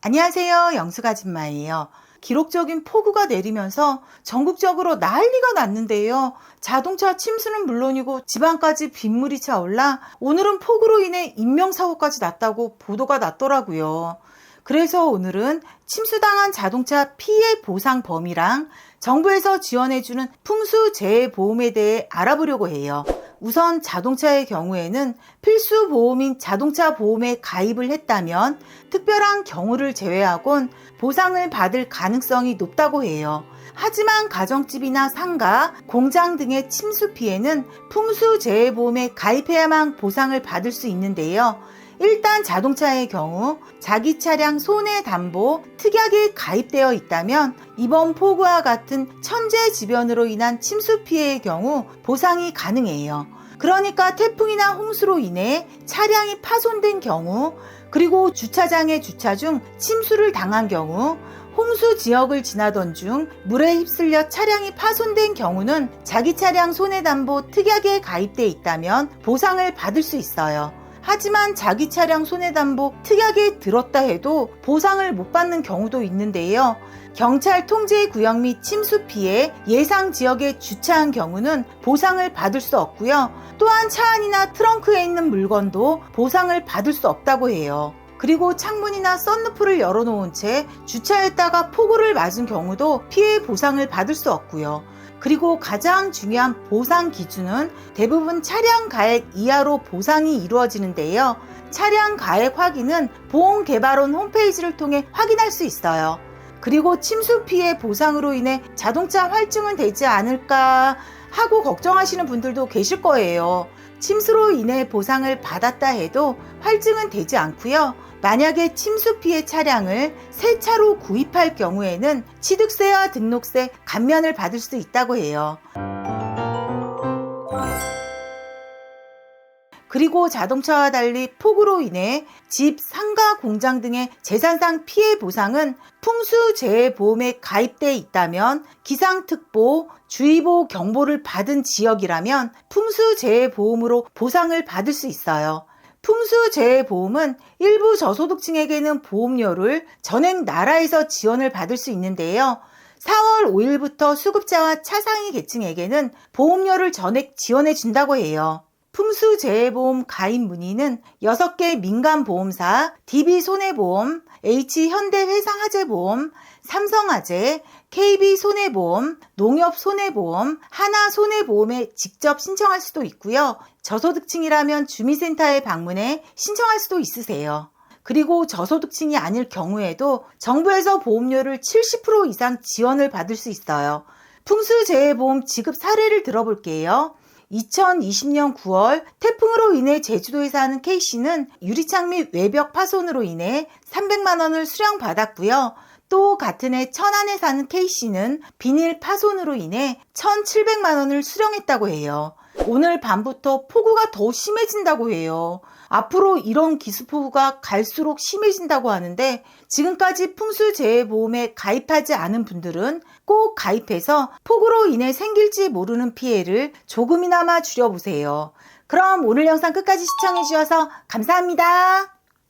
안녕하세요. 영수아줌마예요. 기록적인 폭우가 내리면서 전국적으로 난리가 났는데요. 자동차 침수는 물론이고 집안까지 빗물이 차올라 오늘은 폭우로 인해 인명사고까지 났다고 보도가 났더라고요. 그래서 오늘은 침수당한 자동차 피해 보상 범위랑 정부에서 지원해주는 풍수재해보험에 대해 알아보려고 해요. 우선 자동차의 경우에는 필수 보험인 자동차 보험에 가입을 했다면 특별한 경우를 제외하곤 보상을 받을 가능성이 높다고 해요. 하지만 가정집이나 상가, 공장 등의 침수 피해는 풍수재해보험에 가입해야만 보상을 받을 수 있는데요. 일단 자동차의 경우 자기 차량 손해담보 특약에 가입되어 있다면 이번 폭우와 같은 천재지변으로 인한 침수 피해의 경우 보상이 가능해요. 그러니까 태풍이나 홍수로 인해 차량이 파손된 경우, 그리고 주차장에 주차 중 침수를 당한 경우, 홍수 지역을 지나던 중 물에 휩쓸려 차량이 파손된 경우는 자기 차량 손해담보 특약에 가입돼 있다면 보상을 받을 수 있어요. 하지만 자기 차량 손해담보 특약에 들었다 해도 보상을 못 받는 경우도 있는데요. 경찰 통제 구역 및 침수 피해 예상 지역에 주차한 경우는 보상을 받을 수 없고요. 또한 차 안이나 트렁크에 있는 물건도 보상을 받을 수 없다고 해요. 그리고 창문이나 썬루프를 열어놓은 채 주차했다가 폭우를 맞은 경우도 피해 보상을 받을 수 없고요. 그리고 가장 중요한 보상 기준은 대부분 차량 가액 이하로 보상이 이루어지는데요. 차량 가액 확인은 보험개발원 홈페이지를 통해 확인할 수 있어요. 그리고 침수 피해 보상으로 인해 자동차 활증은 되지 않을까 하고 걱정하시는 분들도 계실 거예요. 침수로 인해 보상을 받았다 해도 활증은 되지 않고요. 만약에 침수 피해 차량을 새 차로 구입할 경우에는 취득세와 등록세 감면을 받을 수 있다고 해요. 그리고 자동차와 달리 폭우로 인해 집, 상가, 공장 등의 재산상 피해 보상은 풍수재해보험에 가입돼 있다면 기상특보, 주의보 경보를 받은 지역이라면 풍수재해보험으로 보상을 받을 수 있어요. 풍수재해보험은 일부 저소득층에게는 보험료를 전액 나라에서 지원을 받을 수 있는데요. 4월 5일부터 수급자와 차상위 계층에게는 보험료를 전액 지원해 준다고 해요. 풍수재해보험 가입 문의는 6개 민간보험사, DB손해보험, H현대회상화재보험, 삼성화재, KB손해보험, 농협손해보험, 하나손해보험에 직접 신청할 수도 있고요. 저소득층이라면 주민센터에 방문해 신청할 수도 있으세요. 그리고 저소득층이 아닐 경우에도 정부에서 보험료를 70% 이상 지원을 받을 수 있어요. 풍수재해보험 지급 사례를 들어볼게요. 2020년 9월 태풍으로 인해 제주도에 사는 K씨는 유리창 및 외벽 파손으로 인해 300만 원을 수령받았고요. 또 같은 해 천안에 사는 K씨는 비닐 파손으로 인해 1,700만 원을 수령했다고 해요. 오늘 밤부터 폭우가 더 심해진다고 해요. 앞으로 이런 기습폭우가 갈수록 심해진다고 하는데 지금까지 풍수재해보험에 가입하지 않은 분들은 꼭 가입해서 폭우로 인해 생길지 모르는 피해를 조금이나마 줄여보세요. 그럼 오늘 영상 끝까지 시청해주셔서 감사합니다.